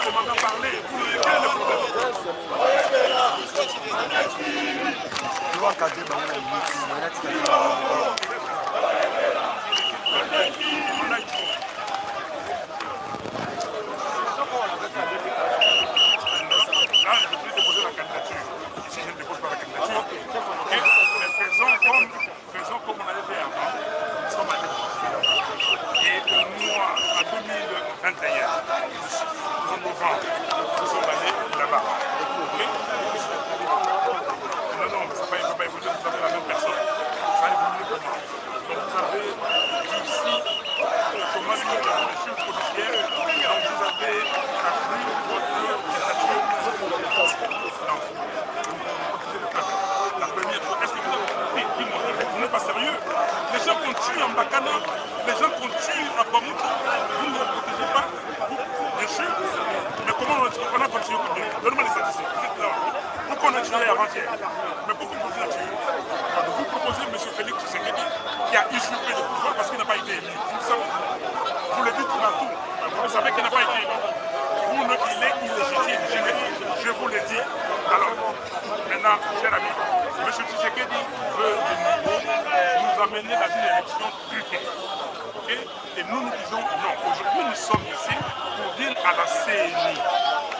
commandant parler. Vous n'avez pas de problème. Là, je peux déposer la candidature. Ici, je ne dépose pas la candidature. Ok. Mais faisons comme on avait fait avant. Nous sommes allés. Et au mois, en 2021, en novembre, nous sommes allés là-bas. Okay? Non, mais ça ne peut pas évoluer, vous avez la même personne. Ça évolue comment? Donc vous avez ici, comment dire, monsieur le policier, donc vous avez appris votre dictature. Non. La première fois, est-ce que vous avez compris? Dis-moi, vous n'êtes pas sérieux? Les gens qu'on tue en Bakana, les gens qu'on tue à Bamoutou, vous ne les protégez pas? Bien sûr. Mais comment on a continué combien? Donne-moi les statistiques. Vous êtes là. Pourquoi on a tué avant-hier? Mais pourquoi on a tué? Vous proposez M. Félix Tshisekedi qui a usurpé le pouvoir parce qu'il n'a pas été élu. Vous le savez. Vous le dites partout. Vous savez qu'il n'a pas été élu. Vous, il est illégitime. Je vous le dis. Alors, maintenant, cher ami, M. Tshisekedi veut de nouveau nous amener dans une élection truquée. Okay? Et nous disons non. Aujourd'hui, nous sommes ici pour dire à la CNI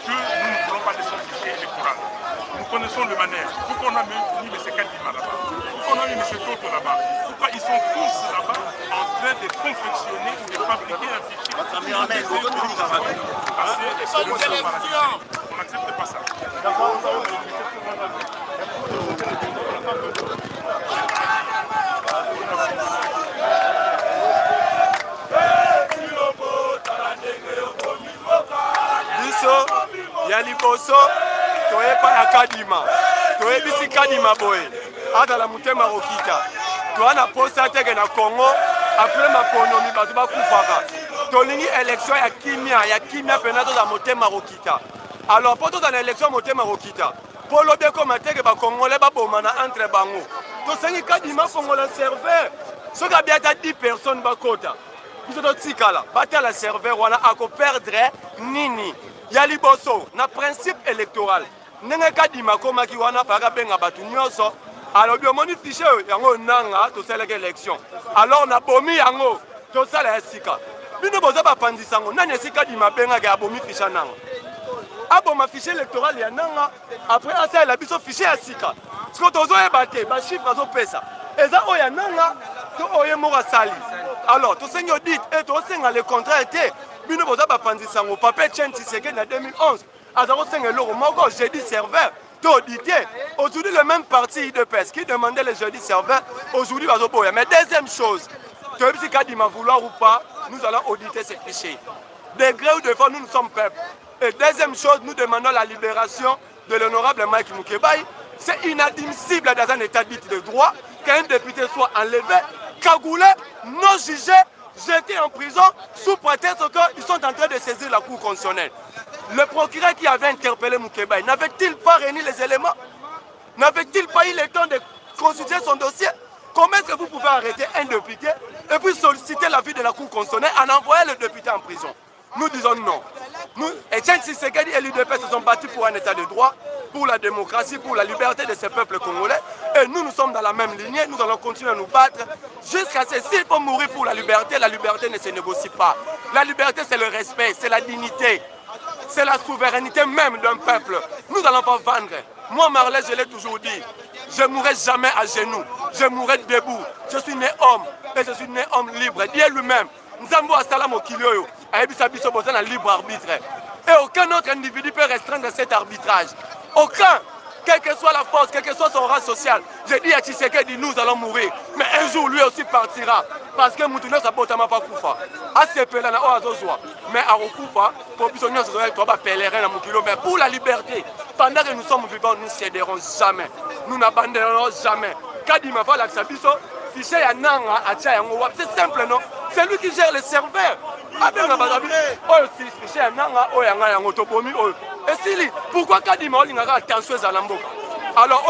que nous ne voulons pas de son fichier électoral. Nous connaissons le manège. Pourquoi on a mis M. Kadima là-bas? Pourquoi on a mis M. Toto là-bas? Pourquoi ils sont tous là-bas en train de confectionner ou de fabriquer un fichier? On n'accepte pas ça. biso ya liboso toyepa ya Kadima toyebisi Kadima boye azala motema kokita toa na posa teke na Congo apres maponomi bato bakufaka tolingi élection ya kimia pena toza motema kokita alors po toza na élection motema kokita po lobi ekoma teke bakongole babomana entre bango tosengi Kadima fongola serveur soki abia ata 10 personnes bakota biso totikala batala serveur wana akoperdre nini ya liboso na principe électoral ndenge Kadima komaki wana faka benga bato nyonso alobi omoni fiche yango nanga tosalaka élection alors na bomi yango tosala ya sika bino boza bapandisa yango nani esi Kadima bengaka abomi fiche nanga aboma fiche électoral ya nanga après asalela biso fiche ya sika siko tozoyeba te bachiffre azopesa eza oyo ya nanga to oyo moko asali alors tosengi audit e tosenga le contrat ete bino boza bapandisa yango pape Etienne Tshisekedi na 2011 aza kosenga eloko moko jeudi serveur to audité aujourd'hui le même parti IDPS qui demandait le jeudi serveur aujourd'hui bazoboya mais deuxième chose toyebisi Kadima vouloir ou pas nous allons auditer ces fichiers de gré ou de force nous sommes peuple et deuxième chose nous demandons la libération de l'honorable Mike Mukebai. C'est inadmissible dans un état de droit qu'un député soit enlevé, cagoulé, non jugé, jeté en prison sous prétexte qu'ils sont en train de saisir la Cour constitutionnelle. Le procureur qui avait interpellé Mukebai n'avait-il pas réuni les éléments? N'avait-il pas eu le temps de consulter son dossier? Comment est-ce que vous pouvez arrêter un député et puis solliciter l'avis de la Cour constitutionnelle en envoyant le député en prison? Nous disons non. Nous, Etienne Tshisekedi et l'UDP se sont battus pour un état de droit, pour la démocratie, pour la liberté de ce peuple congolais. Et nous sommes dans la même lignée, nous allons continuer à nous battre jusqu'à ce s'il faut mourir pour la liberté ne se négocie pas. La liberté, c'est le respect, c'est la dignité, c'est la souveraineté même d'un peuple. Nous n'allons pas vendre. Moi, Marley, je l'ai toujours dit, je ne mourrai jamais à genoux, je mourrai debout. Je suis né homme et je suis né homme libre. Dieu lui-même. Nzambo asala mokili oyo ayebisa biso boza na libre arbitre et aucun autre individu peut restreindre cet arbitrage. Aucun, quelle que soit la force, quelle que soit son race sociale. Je dis à Tshisekedi, nous allons mourir, mais un jour lui aussi partira parce que Moutouna sabotama pas kufa. Asepela na oazozwa, mais arokufa pour biso nyonso toba pèlerin na mokili mais pour la liberté. Pendant que nous sommes vivants, nous ne céderons jamais. Nous n'abandonnerons jamais. Kadima va la biso fichier ya nanga atia yango c'est simple non? C'est lui qui gère les serveurs. Et si, pourquoi Kadima a attention à Lamboka? Alors,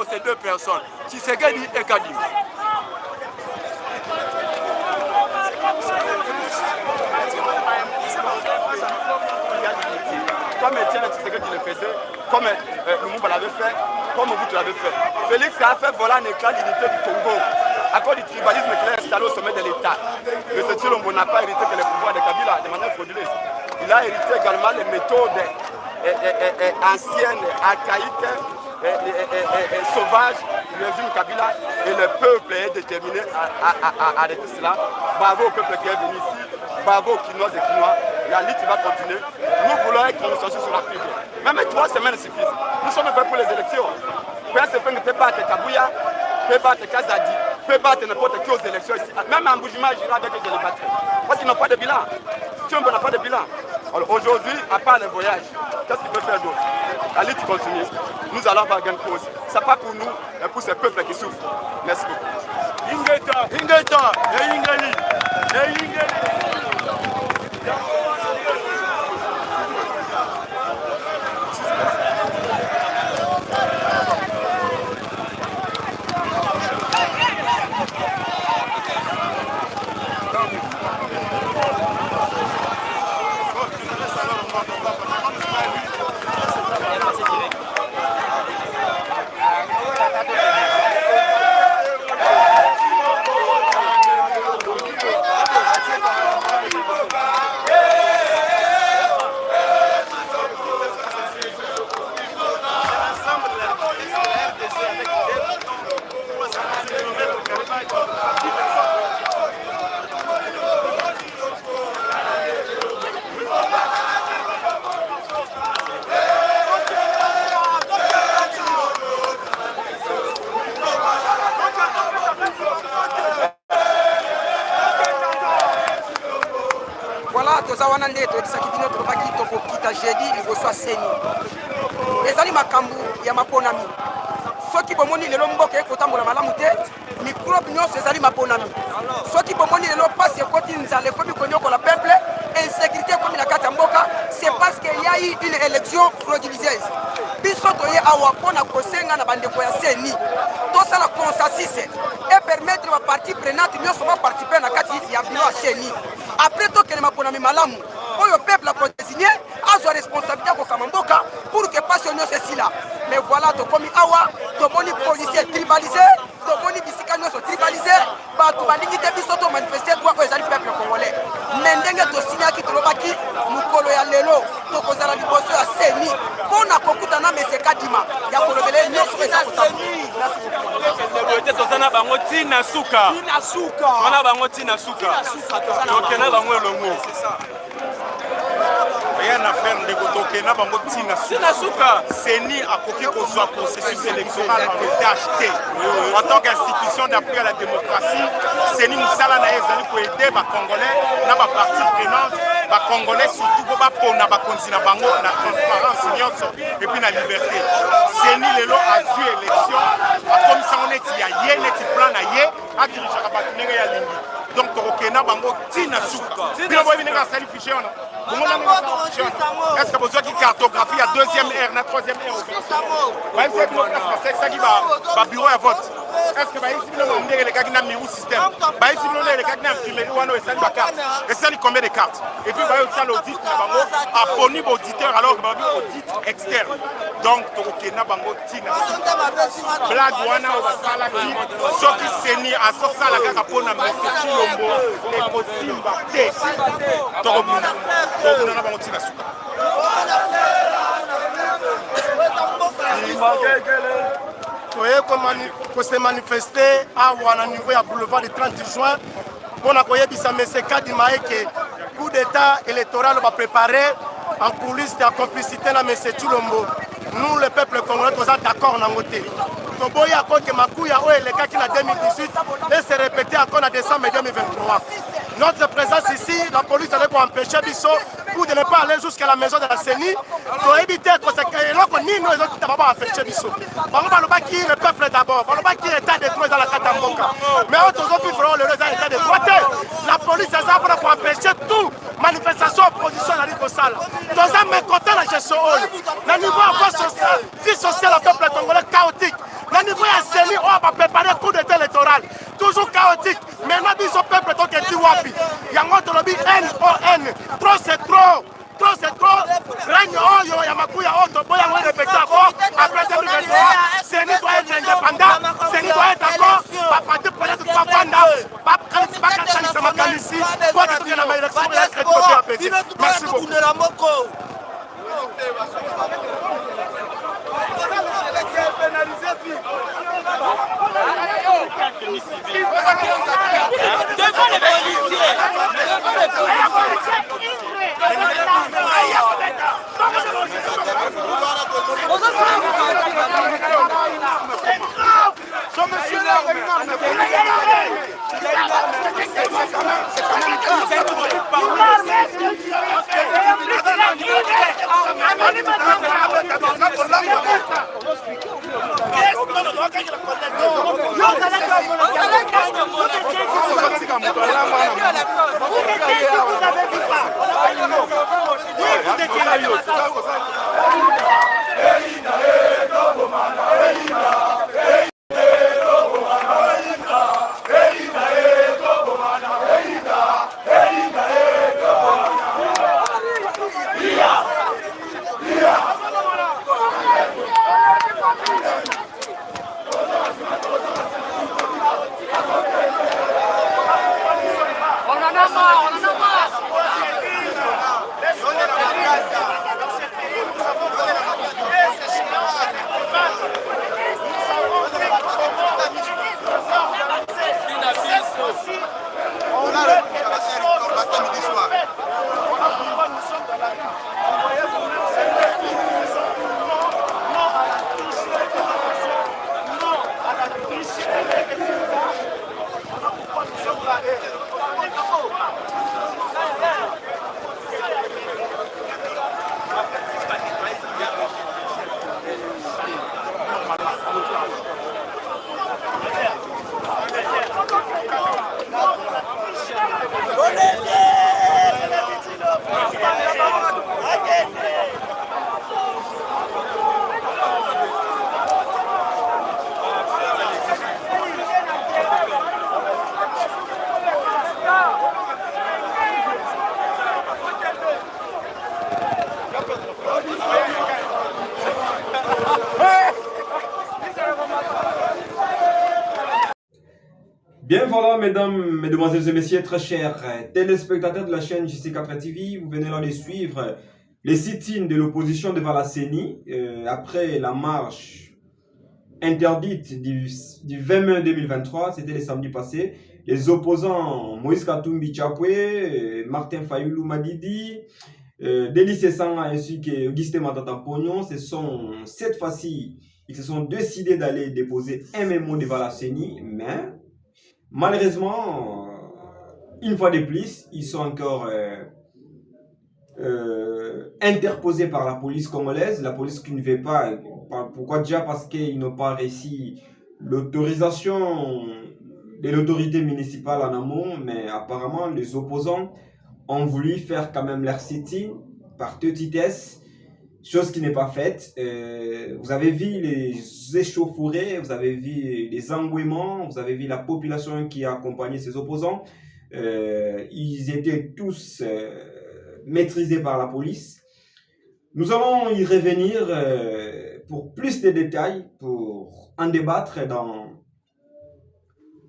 c'est deux personnes, Tshisekedi et Kadima. comme Etienne Tshisekedi le faisait, comme Lumumba l'avait fait, comme Mobutu l'avait fait. Félix a fait voler en éclat l'unité du Congo à cause du tribalisme qu'il a installé au sommet de l'État. Mais ce Tshilombo n'a pas hérité que les pouvoirs de Kabila de manière frauduleuse. Il a hérité également les méthodes anciennes, archaïques, sauvages du régime Kabila, et le peuple est déterminé à arrêter cela. Bravo au peuple qui est venu ici, bravo aux Quinoises et Quinois. La lutte va continuer. Nous voulons un consensus sur la Bible. Même 3 semaines suffisent. Nous sommes faits pour les élections. PSP ne peut pas être Kabouya, ne peut pas être Kazadi, ne peut pas être n'importe qui aux élections ici. Même en Boujima, j'irai avec eux, je les battrai. Parce qu'ils n'ont pas de bilan. Tchombo n'a pas de bilan. Aujourd'hui, à part le voyage, qu'est-ce qu'il peut faire d'autre? La lutte continue. Nous allons avoir gain de cause. Ce n'est pas pour nous, mais pour ces peuples qui souffrent. Merci beaucoup. Ingeta, Ingeta, et Ingali, et Ingali. wana nde toyebisaki bino tolobaki tokokita jeudi liboso ya seni ezali makambo ya maponami soki bomoni lelo mboka ekotambola malamu te mikrobe nyonso ezali maponami soki bomoni lelo pasi ekoti nzala ekomi konyokola peuple insécurité ekomi na kati ya mboka c'est parce qu'il y a eu une élection frauduleuse biso toye awa mpona kosenga na bandeko ya seni tosala consensus et permettre bapartie prenante nyonso baparticipe na kati ya biro ya seni après tokende maponami malamu oyo peuple akodesigné azwa responsabilité ya kokama mboka pour que passion nyonso esila mais voilà tokomi awa tomoni policier tribalisé tomoni bisika nyonso tribalisé bato balingi te biso tomanifeste droit oyo ezali peuple congolais mais ndenge tosignaki tolobaki mokolo ya lelo tokozala liboso ya seni mpona kokutana mese kadima ya kolobele nyonso eza kotabote tozana bango tina suka wana bango tina suka okena bango elongo rien à faire ndeko tokena bango tina suka seni akoki kozwa processus électoral en otage en tant qu'institution d'appui à la démocratie seni mosala na ye ezali koede bacongolais na bapartie prenante bacongolais surtout po bapona bakonzi na bango na transparence nyonso epuis na liberté seni lelo azwi élection akomisango neti ya ye neti plan na ye adirijaka bato ndenge ya lingi donc tokokena bango tina suka bino boyebi ndenge asali fichier wana est-ce que vous avez une cartographie à deuxième ère, la troisième ère est-ce que bureau à vote est-ce que les gars qui ont mis un système les gars qui ont imprimé et ça combien de cartes et puis ça l'audit abonné auditeur alors que audit externe donc tokokena bango tina blague wana obasalaki soki seni azosalaka kaka mpona mese Tshilombo ekosimba te tokobuna tokobuna bango tina suka toye se manifester awa na niveau ya boulevard du 30 juin mpona koyebisa mese kadima eke coup d'état électoral va préparer en coulisses de complicité na mese Tshilombo. Nous le peuple congolais toza d'accord nango te toboyi ako ke makuya oyo elekaki na 2018 et se répéter encore na décembre 2023. Notre présence ici, la police allait pour empêcher Bisso pour de ne pas aller jusqu'à la maison de la CENI pour éviter que nous allons empêcher Bisso. On va pas le peuple d'abord, on va pas l'état de droit dans la Katamboka. Mais autres autres feront le état de droit. La police est là pour empêcher tout manifestation, opposition à l'Ikosala. Nous sommes mécontents de la gestion. Le niveau social, vie sociale, le peuple congolais chaotique. Le niveau de la CENI, on va préparer un coup d'état électoral. Toujours chaotique. Maintenant, Bisso peuple donc est wapi. Il y a un autre lobby N-O-N. Trop c'est trop. Trop c'est trop. Règne tenue civile. Devant les policiers. Devant les Bien voilà, mesdames, mesdemoiselles et messieurs, très chers téléspectateurs de la chaîne JC4 TV, vous venez là de suivre les sit-ins de l'opposition devant la CENI après la marche interdite du 20 mai 2023, c'était le samedi passé. Les opposants Moïse Katumbi Chapwe, Martin Fayoulou Madidi, Delis Sanga ainsi que Auguste Matata Pognon, cette fois-ci, ils se sont décidés d'aller déposer un mémo devant la CENI, mais malheureusement, une fois de plus, ils sont encore interposés par la police congolaise, la police qui ne veut pas. Pourquoi déjà? Parce qu'ils n'ont pas réussi l'autorisation de l'autorité municipale en amont, mais apparemment les opposants ont voulu faire quand même leur sit-in par petitesse, chose qui n'est pas faite. Vous avez vu les échauffourées, vous avez vu les engouements, vous avez vu la population qui a accompagné ces opposants. Ils étaient tous maîtrisés par la police. Nous allons y revenir pour plus de détails, pour en débattre dans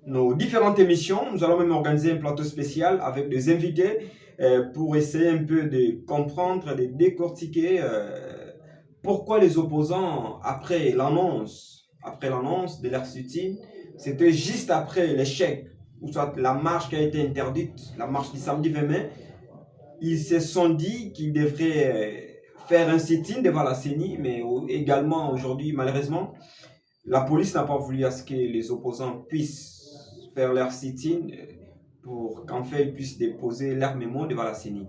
nos différentes émissions. Nous allons même organiser un plateau spécial avec des invités pour essayer un peu de comprendre, de décortiquer pourquoi les opposants, après l'annonce de leur sit-in, c'était juste après l'échec, ou soit la marche qui a été interdite, la marche du samedi 20 mai, ils se sont dit qu'ils devraient faire un sit-in devant la CENI, mais également aujourd'hui, malheureusement, la police n'a pas voulu à ce que les opposants puissent faire leur sit-in pour qu'en fait ils puissent déposer leur mémo devant la CENI.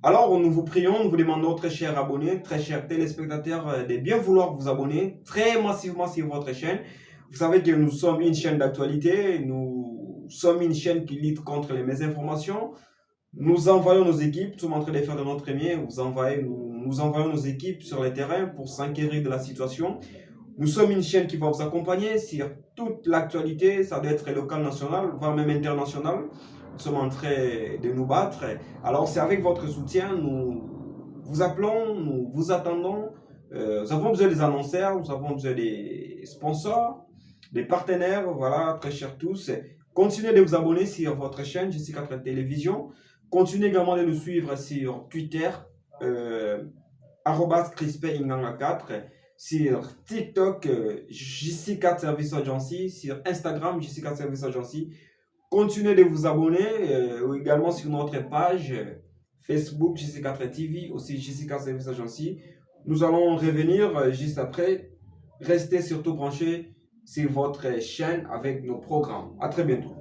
Alors nous vous prions, nous vous demandons, très chers abonnés, très chers téléspectateurs, de bien vouloir vous abonner très massivement sur votre chaîne. Vous savez que nous sommes une chaîne d'actualité, nous sommes une chaîne qui lutte contre les mésinformations. Nous envoyons nos équipes, nous sommes en train de faire de notre mieux, nous envoyons nos équipes sur le terrain pour s'enquérir de la situation. Nous sommes une chaîne qui va vous accompagner sur toute l'actualité, ça doit être local, national, voire même international. Nous sommes en train de nous battre. Alors c'est avec votre soutien, nous vous appelons, nous vous attendons. Nous avons besoin des annonceurs, nous avons besoin des sponsors, des partenaires, voilà, très chers tous. Continuez de vous abonner sur votre chaîne JC4 Télévision. Continuez également de nous suivre sur Twitter, @crispininganga4. sur TikTok, JC4 Service Agency, sur Instagram, JC4 Service Agency. Continuez de vous abonner, ou également sur notre page Facebook JC4 TV, aussi JC4 Service Agency. Nous allons revenir juste après. Restez surtout branchés sur votre chaîne avec nos programmes. À très bientôt.